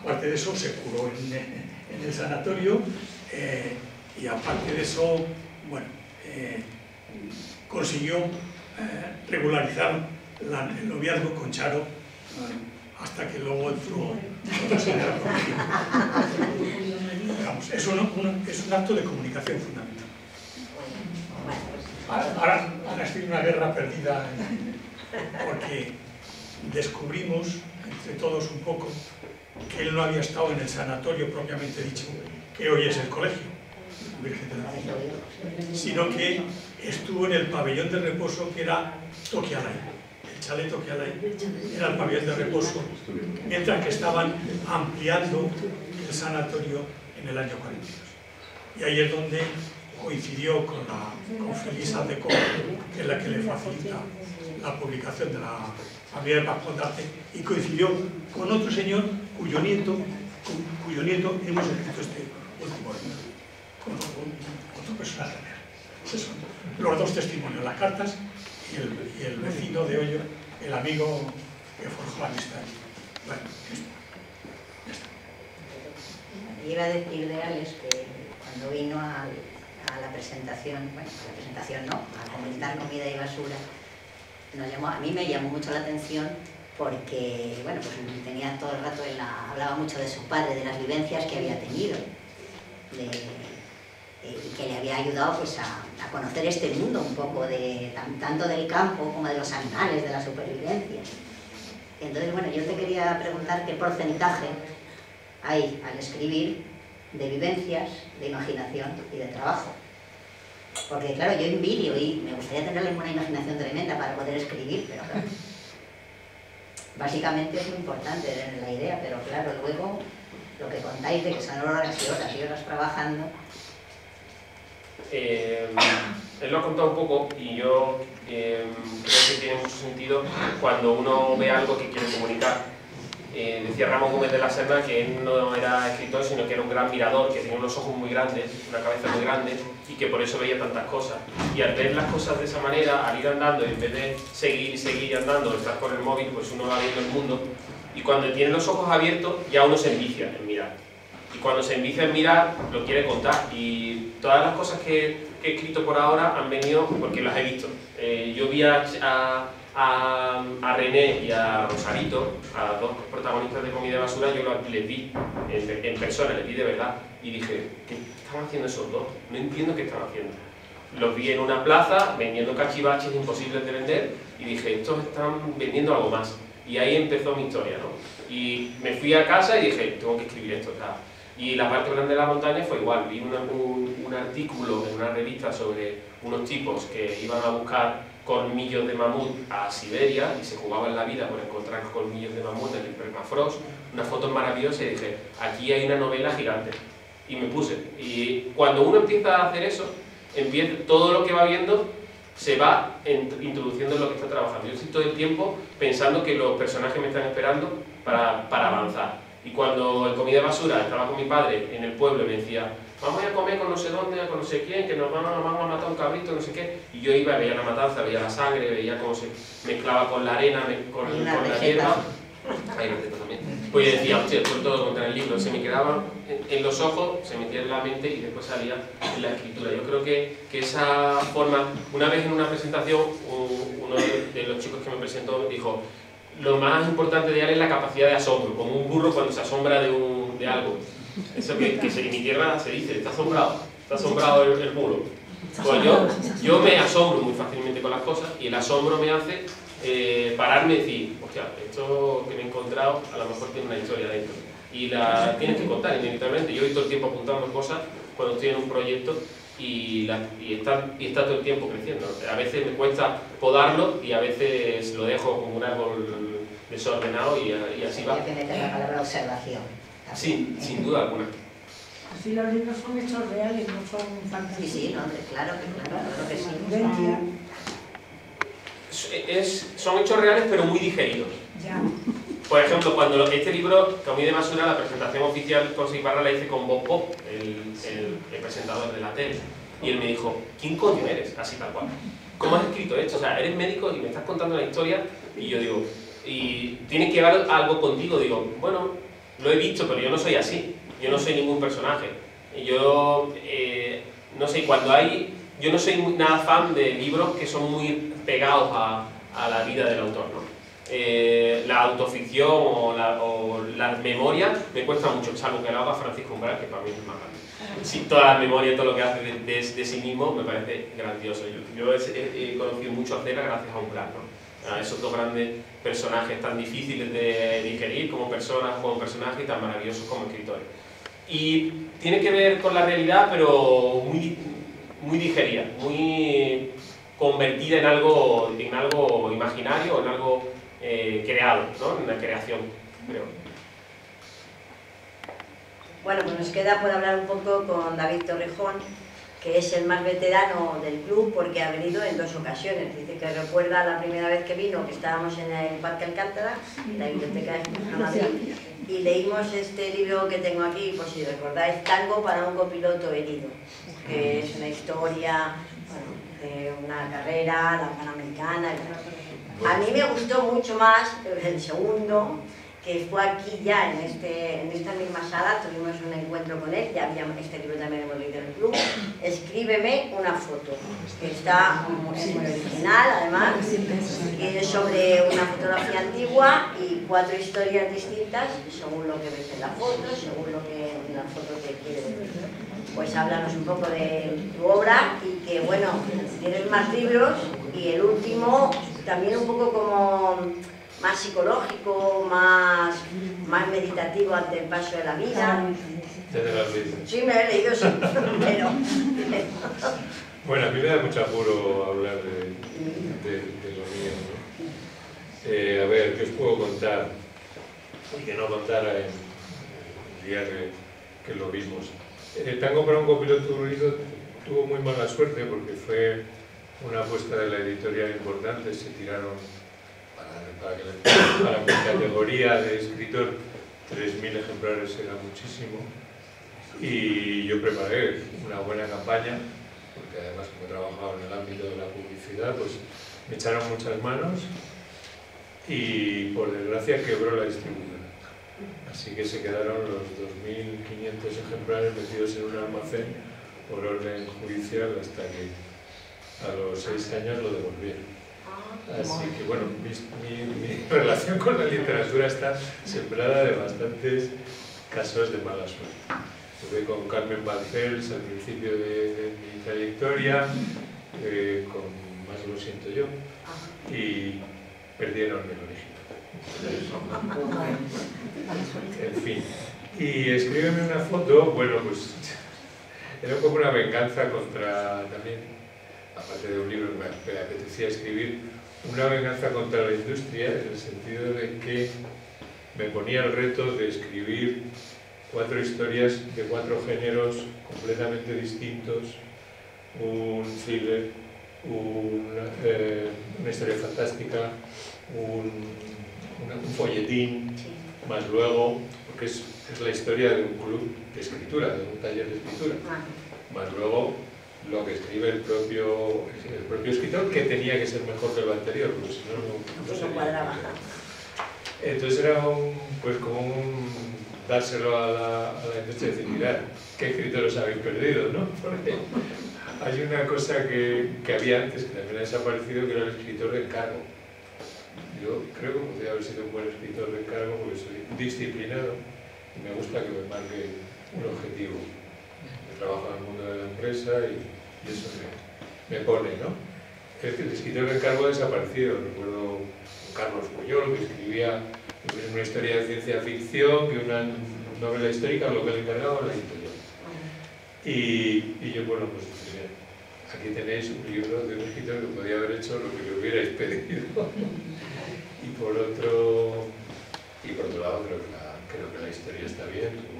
Aparte de eso, se curó en el sanatorio y aparte de eso, bueno, consiguió regularizar el noviazgo con Charo hasta que luego entró otra señora conmigo. Digamos, es un acto de comunicación fundamental. Ahora estoy en una guerra perdida porque descubrimos entre todos un poco que él no había estado en el sanatorio propiamente dicho, que hoy es el colegio Virgen de la Vida, sino que estuvo en el pabellón de reposo que era Tokialai. El chalet Tokialai era el pabellón de reposo, mientras que estaban ampliando el sanatorio en el año 42. Y ahí es donde coincidió con Feliz Aldeco, que es la que le facilita la publicación de la familia de Paz Condarte, y coincidió con otro señor cuyo nieto hemos escrito este último libro, con otro personaje real. Esos son los dos testimonios, las cartas y el vecino de Hoyo, el amigo que forjó la amistad. Bueno, ya está. Iba a decir de Alex que cuando vino a la presentación, bueno, a la presentación no, a comentar Comida y Basura, a mí me llamó mucho la atención porque, bueno, pues tenía todo el rato, hablaba mucho de su padre, de las vivencias que había tenido, y que le había ayudado pues a conocer este mundo un poco, tanto del campo como de los animales, de la supervivencia. Entonces, bueno, yo te quería preguntar qué porcentaje hay al escribir de vivencias, de imaginación y de trabajo. Porque claro, yo envidio y me gustaría tener una imaginación tremenda para poder escribir, pero claro, básicamente es muy importante tener la idea, pero claro, luego lo que contáis de que son horas y horas trabajando. Él lo ha contado un poco y yo creo que tiene mucho sentido cuando uno ve algo que quiere comunicar. Decía Ramón Gómez de la Serna que él no era escritor, sino que era un gran mirador, que tenía unos ojos muy grandes, una cabeza muy grande y que por eso veía tantas cosas. Y al ver las cosas de esa manera, al ir andando, en vez de seguir andando, estar con el móvil, pues uno va viendo el mundo. Y cuando tiene los ojos abiertos, ya uno se envicia en mirar. Y cuando se envicia en mirar, lo quiere contar. Y todas las cosas que he escrito por ahora han venido porque las he visto. Yo vi a René y a Rosarito, a dos protagonistas de Comida y Basura, yo les vi en persona, les vi de verdad. Y dije, ¿qué están haciendo esos dos? No entiendo qué están haciendo. Los vi en una plaza vendiendo cachivaches imposibles de vender y dije, estos están vendiendo algo más. Y ahí empezó mi historia, ¿no? Y me fui a casa y dije, tengo que escribir esto, tal. Y la parte grande de la montaña fue igual, vi un artículo en una revista sobre unos tipos que iban a buscar colmillos de mamut a Siberia y se jugaban la vida por encontrar colmillos de mamut en el permafrost, unas fotos maravillosas y dije, aquí hay una novela gigante. Y me puse. Y cuando uno empieza a hacer eso, todo lo que va viendo se va introduciendo en lo que está trabajando. Yo estoy todo el tiempo pensando que los personajes me están esperando para avanzar. Y cuando en Comida y Basura estaba con mi padre en el pueblo y me decía, vamos a comer con no sé dónde, con no sé quién, que vamos a matar un cabrito, no sé qué. Y yo iba, veía la matanza, veía la sangre, veía cómo se mezclaba con la arena, con la hierba. Hay recetas también. Pues yo decía, hostia, esto es todo contra el libro. Se me quedaba en los ojos, se metía en la mente y después salía en la escritura. Yo creo que esa forma, una vez en una presentación, uno de los chicos que me presentó dijo, lo más importante de él es la capacidad de asombro, como un burro cuando se asombra de algo. Eso que en mi tierra se dice, está asombrado el burro. Pues yo me asombro muy fácilmente con las cosas y el asombro me hace pararme y decir, hostia, esto que me he encontrado a lo mejor tiene una historia dentro. Y la tienes que contar inevitablemente. Yo voy todo el tiempo apuntando cosas cuando estoy en un proyecto y está todo el tiempo creciendo. A veces me cuesta podarlo y a veces lo dejo como un árbol desordenado y así va. Hay que meter la palabra observación. Sí, sin duda alguna. Así los libros son hechos reales, no son fantasías. Sí, no, claro que sí. Son hechos reales pero muy digeridos. Ya. Por ejemplo, cuando este libro, Comida y Basura, la presentación oficial con Sibarra la hice con Bob Pop, el presentador de la tele. Y él me dijo, ¿quién coño eres? Así tal cual. ¿cómo has escrito esto? O sea, eres médico y me estás contando una historia y yo digo, y tienes que llevar algo contigo, digo, bueno, lo he visto, pero yo no soy así, yo no soy ningún personaje. Yo, no sé, yo no soy nada fan de libros que son muy pegados a la vida del autor, ¿no? La autoficción o las memorias me cuesta mucho, salvo que lo haga Francisco Umbral, que para mí es más grande. Sí, todas las memorias, todo lo que hace de sí mismo me parece grandioso. Yo he conocido mucho a Cela gracias a Umbral, ¿no? A esos dos grandes personajes tan difíciles de digerir como personas, como personajes y tan maravillosos como escritores. Y tiene que ver con la realidad, pero muy digerida, muy convertida en algo imaginario, en algo creado, ¿no? En una creación, creo. Bueno, pues nos queda por hablar un poco con David Torrejón, que es el más veterano del club porque ha venido en 2 ocasiones. Dice que recuerda la primera vez que vino, que estábamos en el Parque Alcántara, en la biblioteca de Madrid, y leímos este libro que tengo aquí, por si recordáis, Tango para un copiloto herido, que es una historia, bueno, de una carrera, la Panamericana. A mí me gustó mucho más el segundo, que fue aquí ya, en esta misma sala, tuvimos un encuentro con él, ya habíamos, este libro también hemos leído en el club, Escríbeme una foto, que está es muy original, además, que es sobre una fotografía antigua y 4 historias distintas, según lo que ves en la foto, según lo que en la foto te quiere decir. Pues háblanos un poco de tu obra y que, bueno, tienes más libros y el último también un poco como más psicológico, más meditativo ante el paso de la vida. ¿Ya te lo has leído? Sí, me lo he leído, sí, pero... Bueno, a mí me da mucho apuro hablar de lo mío, ¿no? A ver, ¿qué os puedo contar? Y que no contara en el día que lo vimos. Tango para un copiloto herido tuvo muy mala suerte porque fue una apuesta de la editorial importante, se tiraron para mi categoría de escritor 3.000 ejemplares era muchísimo y yo preparé una buena campaña porque además como he trabajado en el ámbito de la publicidad pues me echaron muchas manos y por desgracia quebró la distribuidora, así que se quedaron los 2.500 ejemplares metidos en un almacén por orden judicial hasta que a los 6 años lo devolvieron. Así que bueno, mi relación con la literatura está sembrada de bastantes casos de mala suerte. Estuve con Carmen Balcells al principio de mi trayectoria, con Más lo siento yo, y perdieron el original. En fin, y Escríbeme una foto, bueno pues era un poco una venganza contra también, aparte de un libro que me apetecía escribir, una venganza contra la industria, en el sentido de que me ponía el reto de escribir 4 historias de 4 géneros completamente distintos, un thriller, una historia fantástica, un folletín, más luego, porque es la historia de un club de escritura, de un taller de escritura, más luego lo que escribe el propio escritor, que tenía que ser mejor que el anterior, porque si no, no sería. cuadraba. Entonces era pues como un dárselo a la industria y decir, mirad, qué escritores habéis perdido, ¿no? Porque hay una cosa que había antes, que también ha desaparecido, que era el escritor de encargo. Yo creo que podría haber sido un buen escritor de encargo porque soy disciplinado y me gusta que me marque un objetivo. Trabajo en el mundo de la empresa y eso me pone, ¿no? El escritor de encargo ha desaparecido. Recuerdo a Carlos Puyol, que escribía una historia de ciencia ficción que una novela histórica, lo que le encargaba la editorial. Y yo, bueno, pues aquí tenéis un libro de un escritor que podía haber hecho lo que le hubierais pedido. Y por otro lado, creo que la historia está bien.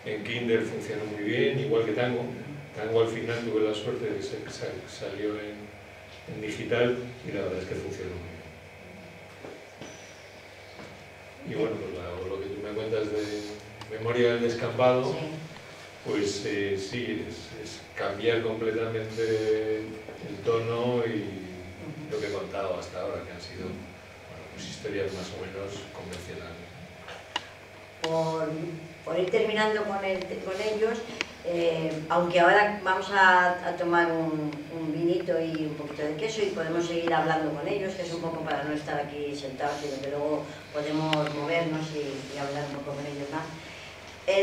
En Kindle funcionó muy bien, igual que Tango. Tango al final tuve la suerte de que salió en digital y la verdad es que funcionó muy bien. Y bueno, pues lo que tú me cuentas de Memoria del Descampado, Pues sí, es cambiar completamente el tono y lo que he contado hasta ahora, que han sido pues historias más o menos convencionales. Por ir terminando con ellos, aunque ahora vamos a tomar un vinito y un poquito de queso y podemos seguir hablando con ellos, que es un poco para no estar aquí sentados, sino que luego podemos movernos y hablar un poco con ellos más.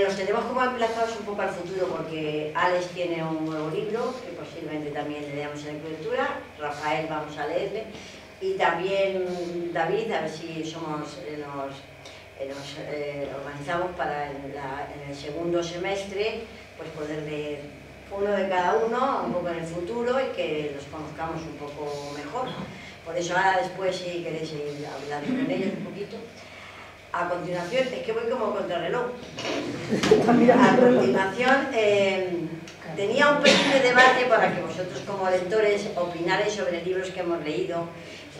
Los tenemos como emplazados un poco al futuro porque Alex tiene un nuevo libro que posiblemente también le leamos en la lectura, Rafael vamos a leerle y también David, a ver si nos organizamos para en el segundo semestre pues poder leer uno de cada uno, un poco en el futuro y que los conozcamos un poco mejor. Por eso ahora después si queréis seguir hablando con ellos un poquito. A continuación, es que voy como contrarreloj. A continuación, tenía un pequeño debate para que vosotros como lectores opinarais sobre libros que hemos leído,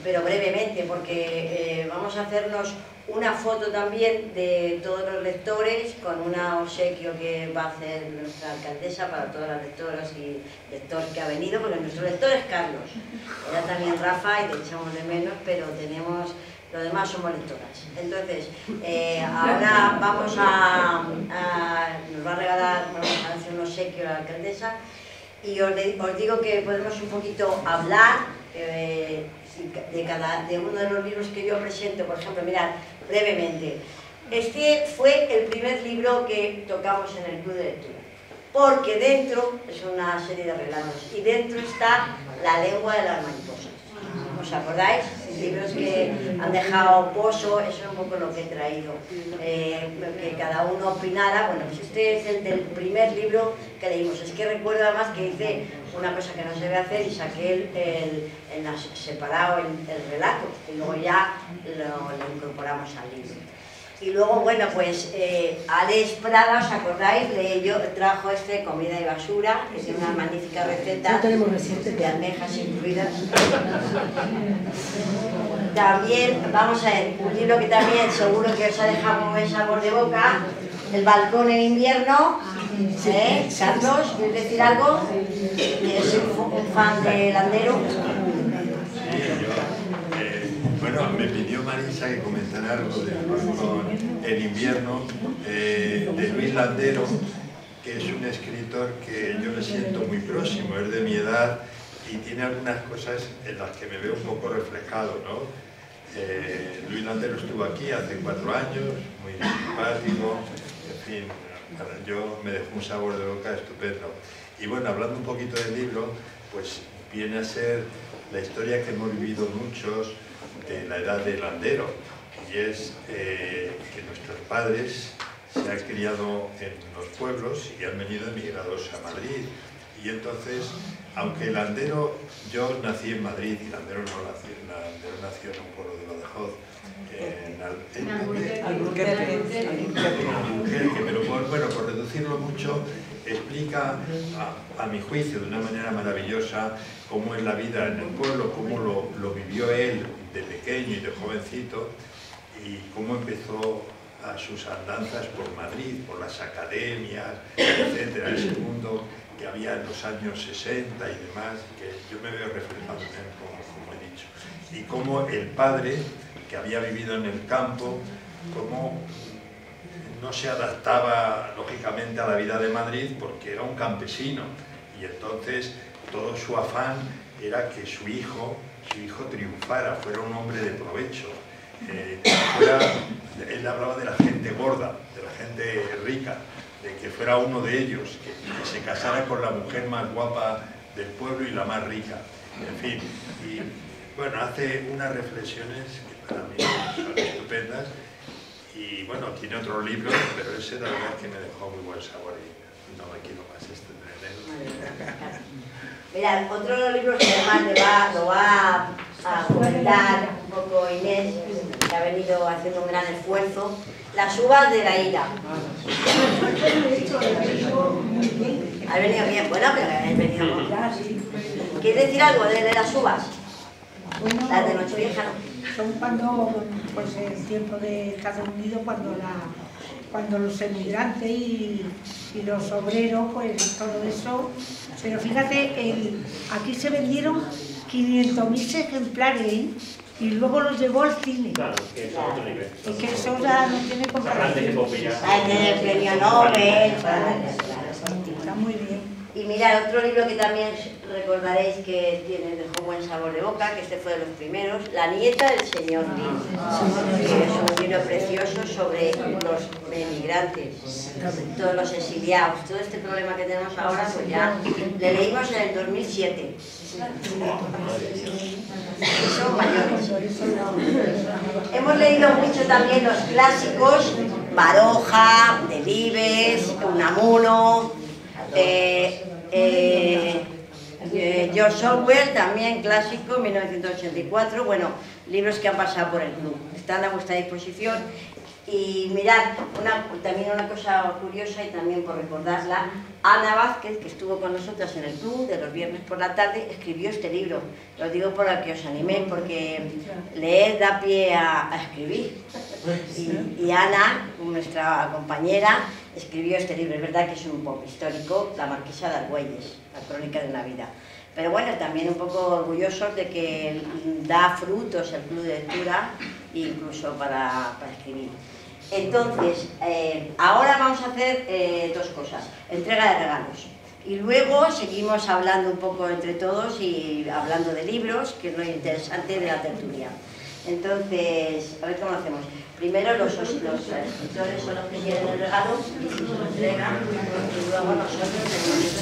pero brevemente, porque vamos a hacernos una foto también de todos los lectores con un obsequio que va a hacer nuestra alcaldesa para todas las lectoras y lectores que ha venido, porque nuestro lector es Carlos. Era también Rafa y te echamos de menos, pero tenemos... Los demás somos lectoras. Entonces, ahora vamos nos va a regalar, vamos a hacer un obsequio a la alcaldesa y os digo que podemos un poquito hablar de uno de los libros que yo presento. Por ejemplo, mirad, brevemente, este fue el primer libro que tocamos en el club de lectura, porque dentro es una serie de relatos y dentro está La lengua de las mariposas. ¿Os acordáis? Libros que han dejado pozo, eso es un poco lo que he traído, que cada uno opinara. Bueno, pues este es el del primer libro que leímos. Es que recuerdo además que hice una cosa que no se debe hacer y saqué separado el relato y luego ya lo incorporamos al libro. Y luego, bueno, pues Alex Prada, ¿os acordáis? Trajo Comida y Basura, que tiene una magnífica receta de almejas incluidas. También, vamos a ver, un libro que también seguro que os ha dejado un buen sabor de boca, El balcón en invierno. Carlos, ¿quieres decir algo? ¿Es un fan de Landero? Bueno, me pidió Marisa que comentara algo del balcón en invierno de Luis Landero, que es un escritor que yo le siento muy próximo, es de mi edad y tiene algunas cosas en las que me veo un poco reflejado, ¿no? Luis Landero estuvo aquí hace 4 años, muy simpático, en fin, yo me dejó un sabor de boca estupendo. Y bueno, hablando un poquito del libro, pues viene a ser la historia que hemos vivido muchos de la edad de Landero, y es que nuestros padres se han criado en los pueblos y han venido emigrados a Madrid, y entonces, aunque Landero, yo nací en Madrid y Landero no nació, Landero nació en un pueblo de Badajoz, en Albuquerque, pero bueno, por reducirlo mucho, explica a mi juicio de una manera maravillosa cómo es la vida en el pueblo, cómo lo vivió él de pequeño y de jovencito y cómo empezó a sus andanzas por Madrid, por las academias, etcétera, ese mundo que había en los años 60 y demás, que yo me veo reflejado en él, como he dicho. Y cómo el padre, que había vivido en el campo, cómo no se adaptaba lógicamente a la vida de Madrid porque era un campesino, y entonces todo su afán era que su hijo triunfara, fuera un hombre de provecho. Él hablaba de la gente gorda, de la gente rica, de que fuera uno de ellos, que se casara con la mujer más guapa del pueblo y la más rica, en fin. Y bueno, hace unas reflexiones que para mí son estupendas, y bueno, tiene otros libros, pero ese la verdad es que me dejó muy buen sabor y no me quiero más extender en él. Mirad, otro de los libros que además lo va a comentar un poco Inés, que ha venido haciendo un gran esfuerzo, Las uvas de la ira. Ha venido bien, bueno, pero ha venido bien. ¿Quieres decir algo de las uvas? Bueno, Las de Nochevieja, ¿no? son cuando, pues el tiempo de Estados Unidos, cuando los emigrantes y los obreros, pues todo eso. Pero fíjate, aquí se vendieron 500.000 ejemplares, ¿eh? Y luego los llevó al cine. Claro, que eso es otro nivel. Y que eso ya no tiene comparación. Hay que tener el premio Nobel. Está muy bien. Y mirad, otro libro que también recordaréis que dejó buen sabor de boca, que este fue de los primeros, La nieta del señor Lee. Que es un libro precioso sobre los emigrantes, todos los exiliados, todo este problema que tenemos ahora, pues ya le leímos en el 2007. Son mayores. Hemos leído mucho también los clásicos, Baroja, Delibes, Unamuno, George Orwell, también clásico, 1984, bueno, libros que han pasado por el club, están a vuestra disposición. Y mirad, también una cosa curiosa y también por recordarla, Ana Vázquez, que estuvo con nosotras en el club de los viernes por la tarde, escribió este libro. Lo digo para que os animéis, porque leer da pie a escribir. Y Ana, nuestra compañera, escribió este libro. Es verdad que es un poco histórico, La Marquesa de Argüelles, la crónica de una vida. Pero bueno, también un poco orgullosos de que da frutos el club de lectura, incluso para escribir. Entonces, ahora vamos a hacer dos cosas, entrega de regalos. Y luego seguimos hablando un poco entre todos y hablando de libros, que es lo interesante de la tertulia. Entonces, a ver cómo lo hacemos. Primero los escritores son los que tienen el regalo y se lo entregan, y luego nosotros tenemos el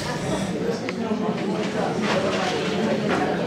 regalo.